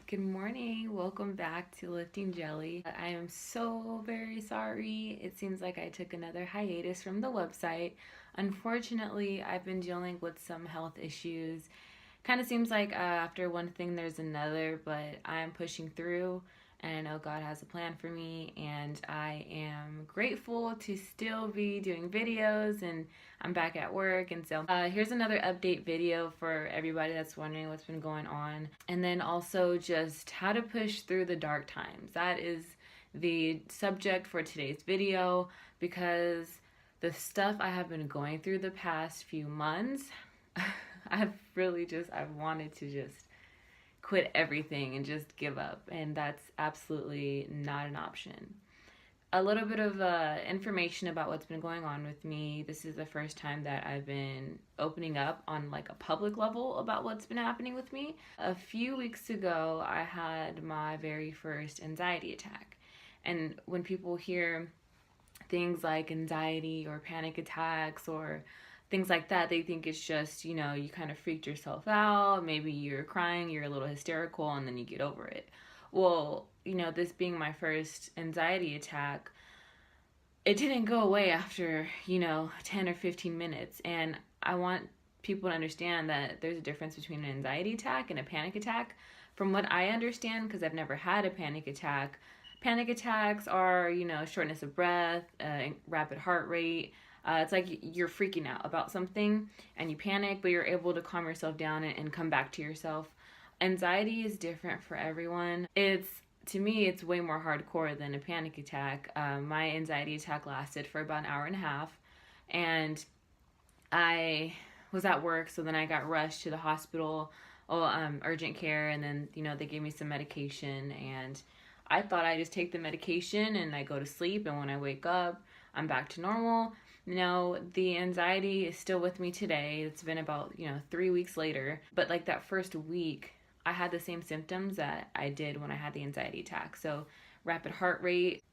Good morning. Welcome back to Lifting Jelly. I am so very sorry. It seems like I took another hiatus from the website. Unfortunately, I've been dealing with some health issues. Kind of seems like after one thing there's another, but I'm pushing through and I know God has a plan for me, and I am grateful to still be doing videos, and I'm back at work. And so here's another update video for everybody that's wondering what's been going on, and then also just how to push through the dark times. That is the subject for today's video, because the stuff I have been going through the past few months, I've wanted to just quit everything and just give up, and that's absolutely not an option. A little bit of information about what's been going on with me. This is the first time that I've been opening up on like a public level about what's been happening with me. A few weeks ago, I had my very first anxiety attack. And when people hear things like anxiety or panic attacks or things like that, they think it's just, you kind of freaked yourself out, maybe you're crying, you're a little hysterical, and then you get over it. Well, this being my first anxiety attack, it didn't go away after, 10 or 15 minutes. And I want people to understand that there's a difference between an anxiety attack and a panic attack. From what I understand, because I've never had a panic attacks are, shortness of breath, rapid heart rate. It's like you're freaking out about something and you panic, but you're able to calm yourself down and come back to yourself. Anxiety is different for everyone. To me, it's way more hardcore than a panic attack. My anxiety attack lasted for about an hour and a half, and I was at work, so then I got rushed to the hospital, urgent care, and then, they gave me some medication, and I thought I just take the medication and I go to sleep, and when I wake up, I'm back to normal. No, the anxiety is still with me today. It's been about, 3 weeks later. But like that first week, I had the same symptoms that I did when I had the anxiety attack. So rapid heart rate,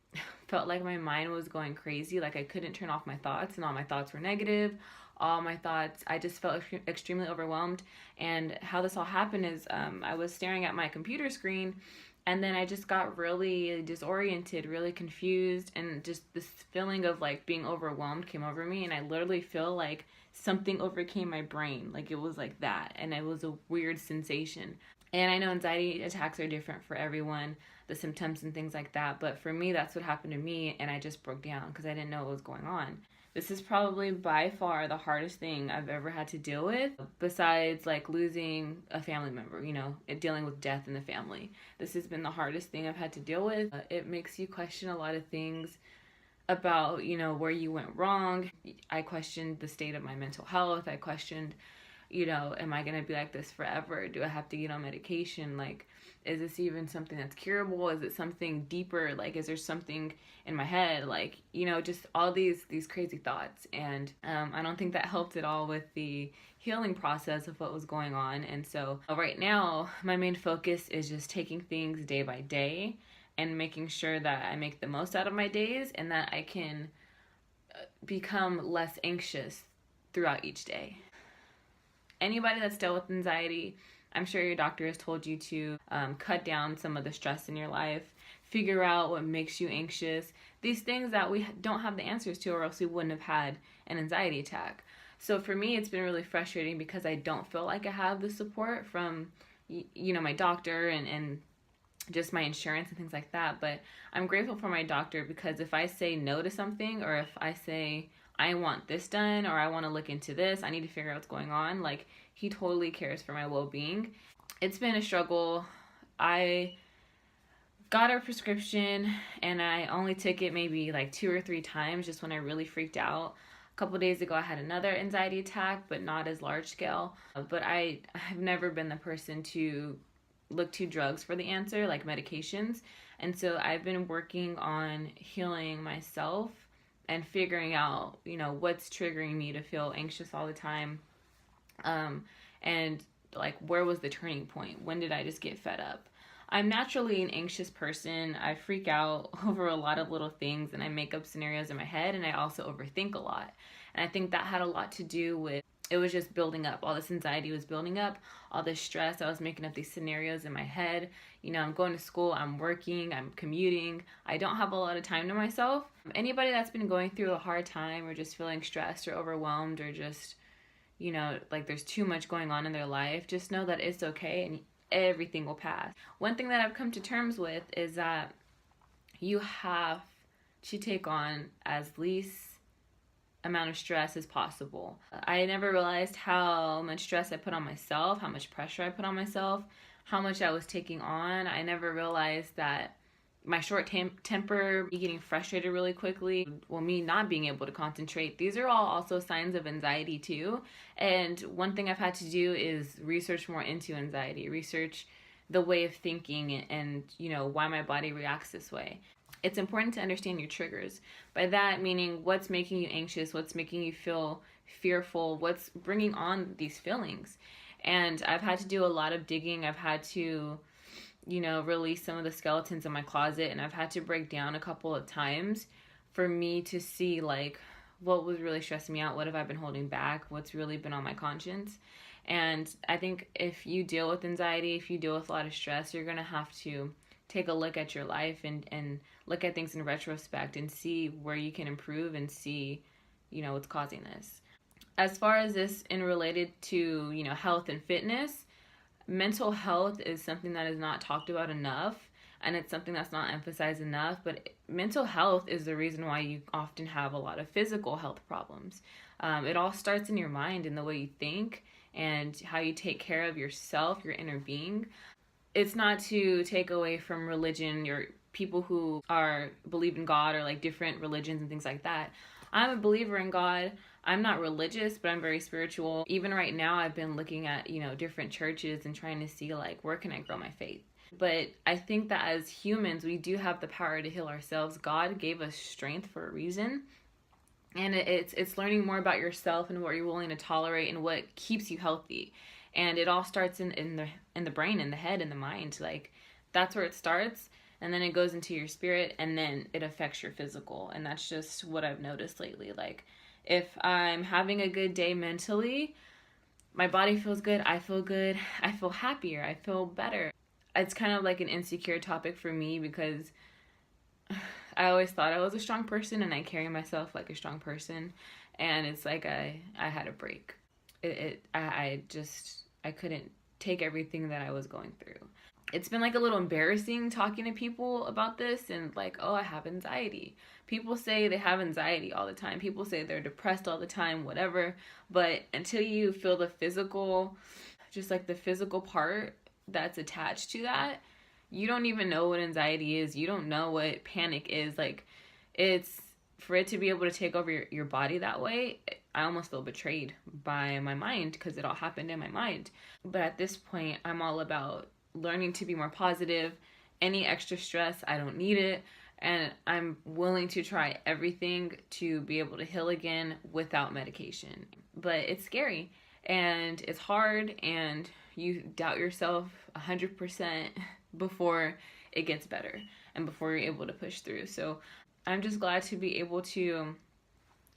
felt like my mind was going crazy. Like I couldn't turn off my thoughts, and all my thoughts were negative. All my thoughts, I just felt extremely overwhelmed. And how this all happened is I was staring at my computer screen, and then I just got really disoriented, really confused, and just this feeling of like being overwhelmed came over me, and I literally feel like something overcame my brain. Like it was like that, and it was a weird sensation. And I know anxiety attacks are different for everyone, the symptoms and things like that, but for me, that's what happened to me, and I just broke down because I didn't know what was going on. This is probably by far the hardest thing I've ever had to deal with, besides like losing a family member, dealing with death in the family. This has been the hardest thing I've had to deal with. It makes you question a lot of things about, where you went wrong. I questioned the state of my mental health. I questioned, am I going to be like this forever? Do I have to get on medication? Like, is this even something that's curable? Is it something deeper? Like, is there something in my head? Like, just all these crazy thoughts. And I don't think that helped at all with the healing process of what was going on. And so right now, my main focus is just taking things day by day and making sure that I make the most out of my days, and that I can become less anxious throughout each day. Anybody that's dealt with anxiety, I'm sure your doctor has told you to cut down some of the stress in your life, figure out what makes you anxious, these things that we don't have the answers to, or else we wouldn't have had an anxiety attack. So for me, it's been really frustrating because I don't feel like I have the support from, my doctor and just my insurance and things like that. But I'm grateful for my doctor, because if I say no to something, or if I say I want this done, or I want to look into this, I need to figure out what's going on, like, he totally cares for my well-being. It's been a struggle. I got a prescription and I only took it maybe like 2 or 3 times just when I really freaked out. A couple days ago I had another anxiety attack, but not as large scale. But I have never been the person to look to drugs for the answer, like medications. And so I've been working on healing myself and figuring out, what's triggering me to feel anxious all the time. And like, where was the turning point? When did I just get fed up? I'm naturally an anxious person. I freak out over a lot of little things, and I make up scenarios in my head, and I also overthink a lot. And I think that had a lot to do with it was just building up. All this anxiety was building up, all this stress. I was making up these scenarios in my head. You know, I'm going to school, I'm working, I'm commuting. I don't have a lot of time to myself. Anybody that's been going through a hard time or just feeling stressed or overwhelmed or just, you know, like there's too much going on in their life, just know that it's okay and everything will pass. One thing that I've come to terms with is that you have to take on as least amount of stress as possible. I never realized how much stress I put on myself, how much pressure I put on myself, how much I was taking on. I never realized that my short temper, me getting frustrated really quickly, well, me not being able to concentrate, these are all also signs of anxiety too. And one thing I've had to do is research more into anxiety, research the way of thinking and you know, why my body reacts this way. It's important to understand your triggers. By that meaning what's making you anxious, what's making you feel fearful, what's bringing on these feelings. And I've had to do a lot of digging. I've had to, you know, release some of the skeletons in my closet, and I've had to break down a couple of times for me to see like what was really stressing me out, what have I been holding back, what's really been on my conscience. And I think if you deal with anxiety, if you deal with a lot of stress, you're going to have to take a look at your life and look at things in retrospect and see where you can improve and see, you know, what's causing this. As far as this in related to, you know, health and fitness, mental health is something that is not talked about enough, and it's something that's not emphasized enough. But mental health is the reason why you often have a lot of physical health problems. It all starts in your mind and the way you think and how you take care of yourself, your inner being. It's not to take away from religion, your people who believe in God or like different religions and things like that. I'm a believer in God. I'm not religious, but I'm very spiritual. Even right now, I've been looking at, you know, different churches and trying to see like, where can I grow my faith? But I think that as humans, we do have the power to heal ourselves. God gave us strength for a reason. And it's learning more about yourself and what you're willing to tolerate and what keeps you healthy. And it all starts in the brain, in the head, in the mind. Like, that's where it starts. And then it goes into your spirit, and then it affects your physical. And that's just what I've noticed lately. Like, if I'm having a good day mentally, my body feels good, I feel happier, I feel better. It's kind of like an insecure topic for me because I always thought I was a strong person and I carry myself like a strong person. And it's like I had a break. I couldn't take everything that I was going through. It's been like a little embarrassing talking to people about this and like, oh, I have anxiety. People say they have anxiety all the time. People say they're depressed all the time, whatever. But until you feel the physical, just like the physical part that's attached to that, you don't even know what anxiety is. You don't know what panic is. Like, it's for it to be able to take over your body that way. I almost feel betrayed by my mind because it all happened in my mind. But at this point, I'm all about learning to be more positive. Any extra stress, I don't need it. And I'm willing to try everything to be able to heal again without medication. But it's scary and it's hard and you doubt yourself 100% before it gets better and before you're able to push through. So I'm just glad to be able to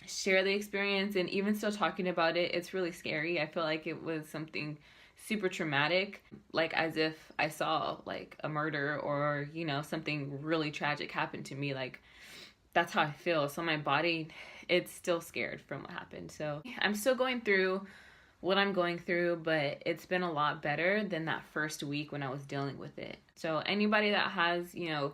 share the experience, and even still talking about it, it's really scary. I feel like it was something super traumatic, like as if I saw like a murder or, you know, something really tragic happen to me. Like, that's how I feel. So my body, it's still scared from what happened. So I'm still going through what I'm going through, but it's been a lot better than that first week when I was dealing with it. So anybody that has, you know,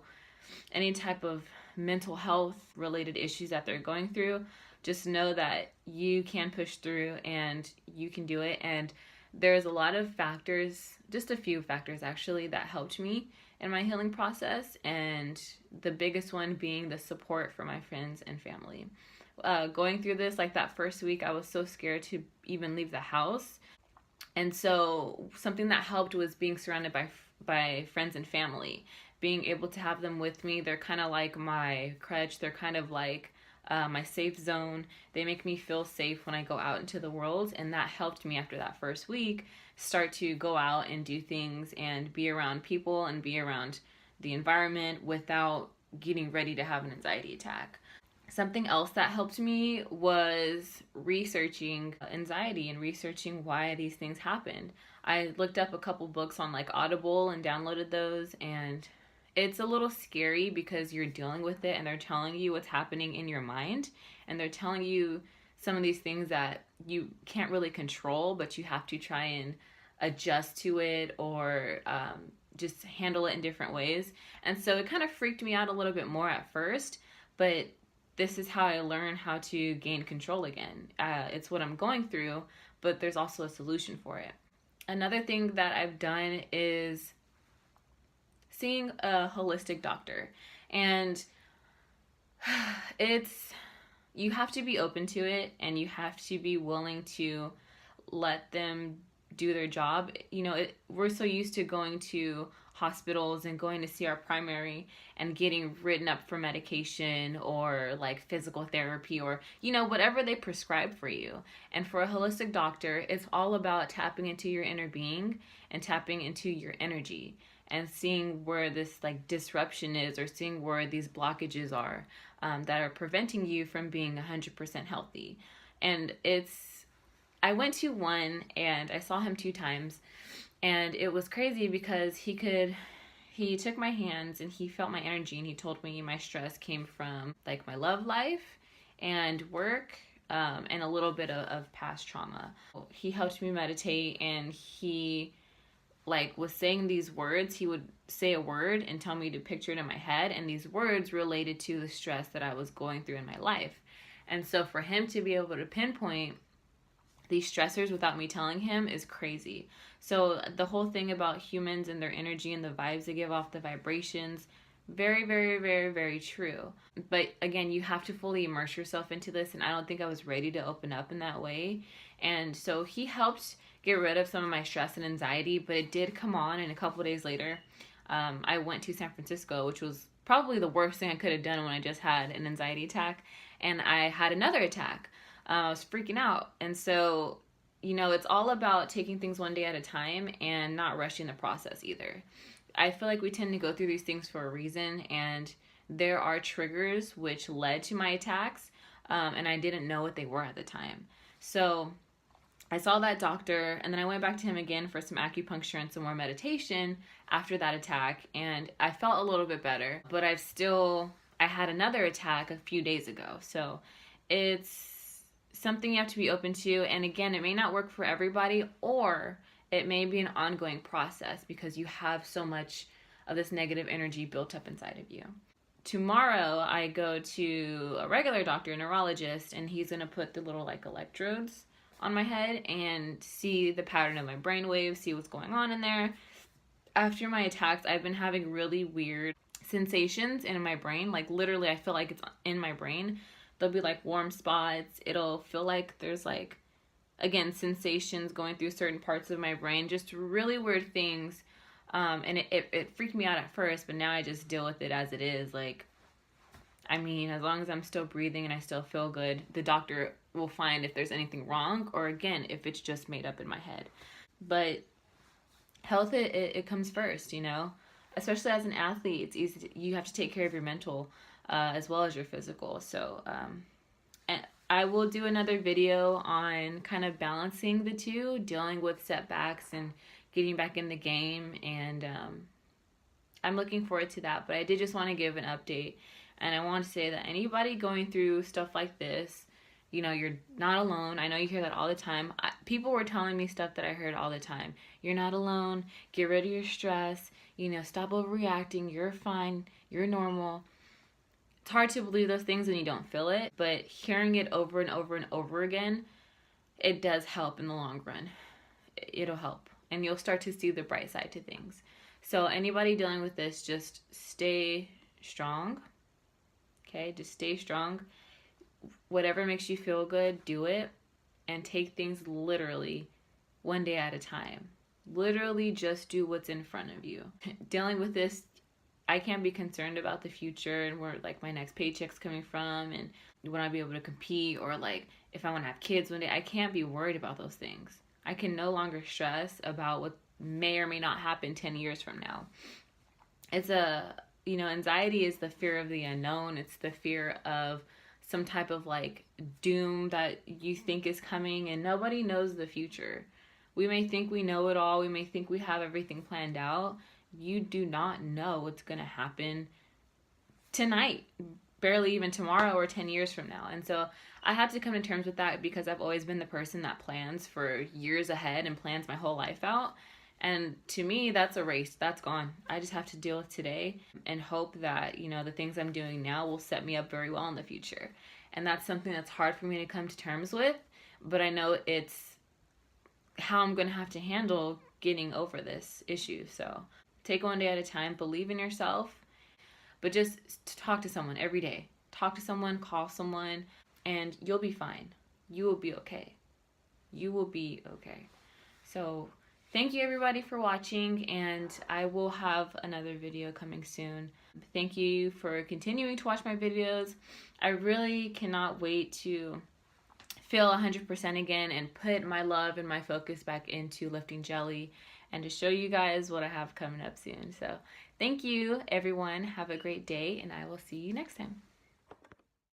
any type of mental health related issues that they're going through, just know that you can push through and you can do it. And there's a lot of factors, just a few factors actually, that helped me in my healing process. And the biggest one being the support from my friends and family. Going through this, like that first week, I was so scared to even leave the house. And so something that helped was being surrounded by friends and family, being able to have them with me. They're kind of like my crutch. They're kind of like my safe zone. They make me feel safe when I go out into the world, and that helped me after that first week start to go out and do things and be around people and be around the environment without getting ready to have an anxiety attack. Something else that helped me was researching anxiety and researching why these things happened. I looked up a couple books on like Audible and downloaded those, and it's a little scary because you're dealing with it and they're telling you what's happening in your mind, and they're telling you some of these things that you can't really control, but you have to try and adjust to it, or just handle it in different ways. And so it kind of freaked me out a little bit more at first, but this is how I learn how to gain control again. It's what I'm going through, but there's also a solution for it. Another thing that I've done is seeing a holistic doctor. And you have to be open to it, and you have to be willing to let them do their job. We're so used to going to hospitals and going to see our primary and getting written up for medication or like physical therapy, or whatever they prescribe for you. And for a holistic doctor, it's all about tapping into your inner being and tapping into your energy and seeing where this like disruption is, or seeing where these blockages are that are preventing you from being 100% healthy. And I went to one and I saw him 2 times, and it was crazy because he took my hands and he felt my energy, and he told me my stress came from like my love life and work, and a little bit of past trauma. He helped me meditate, and he like was saying these words. He would say a word and tell me to picture it in my head, and these words related to the stress that I was going through in my life. And so for him to be able to pinpoint these stressors without me telling him is crazy. So the whole thing about humans and their energy and the vibes they give off, the vibrations, very, very, very, very true. But again, you have to fully immerse yourself into this, and I don't think I was ready to open up in that way. And so he helped get rid of some of my stress and anxiety, but it did come on, and a couple of days later, I went to San Francisco, which was probably the worst thing I could have done when I just had an anxiety attack, and I had another attack. I was freaking out. And so, it's all about taking things one day at a time and not rushing the process either. I feel like we tend to go through these things for a reason, and there are triggers which led to my attacks, and I didn't know what they were at the time. So I saw that doctor, and then I went back to him again for some acupuncture and some more meditation after that attack, and I felt a little bit better, but I had another attack a few days ago. So it's something you have to be open to. And again, it may not work for everybody, or it may be an ongoing process because you have so much of this negative energy built up inside of you. Tomorrow, I go to a regular doctor, a neurologist, and he's going to put the little like electrodes on my head and see the pattern of my brain waves, see what's going on in there. After my attacks, I've been having really weird sensations in my brain. Like literally, I feel like it's in my brain. There'll be like warm spots. It'll feel like there's like, again, sensations going through certain parts of my brain. Just really weird things. And it freaked me out at first, but now I just deal with it as it is. Like, I mean, as long as I'm still breathing and I still feel good, the doctor will find if there's anything wrong, or again, if it's just made up in my head. But health, it comes first, especially as an athlete. It's easy you have to take care of your mental as well as your physical. So and I will do another video on kind of balancing the two, dealing with setbacks and getting back in the game, and I'm looking forward to that. But I did just want to give an update, and I want to say that anybody going through stuff like this, you're not alone. I know you hear that all the time. People were telling me stuff that I heard all the time. You're not alone. Get rid of your stress. Stop overreacting. You're fine. You're normal. It's hard to believe those things when you don't feel it, but hearing it over and over and over again, it does help in the long run. It'll help, and you'll start to see the bright side to things. So anybody dealing with this, just stay strong. Okay, just stay strong. Whatever makes you feel good, do it, and take things literally one day at a time. Literally just do what's in front of you. Dealing with this, I can't be concerned about the future and where like my next paycheck's coming from and when I'll be able to compete, or like if I want to have kids one day. I can't be worried about those things. I can no longer stress about what may or may not happen 10 years from now. Anxiety is the fear of the unknown. It's the fear of some type of like doom that you think is coming, and nobody knows the future. We may think we know it all. We may think we have everything planned out. You do not know what's going to happen tonight, barely even tomorrow or 10 years from now. And so I have to come to terms with that, because I've always been the person that plans for years ahead and plans my whole life out. And to me, that's a race. That's gone. I just have to deal with today and hope that, you know, the things I'm doing now will set me up very well in the future. And that's something that's hard for me to come to terms with, but I know it's how I'm going to have to handle getting over this issue. So take one day at a time, believe in yourself, but just talk to someone every day. Talk to someone, call someone, and you'll be fine. You will be okay. You will be okay. So thank you everybody for watching, and I will have another video coming soon. Thank you for continuing to watch my videos. I really cannot wait to feel 100% again and put my love and my focus back into lifting jelly and to show you guys what I have coming up soon. So thank you everyone. Have a great day, and I will see you next time.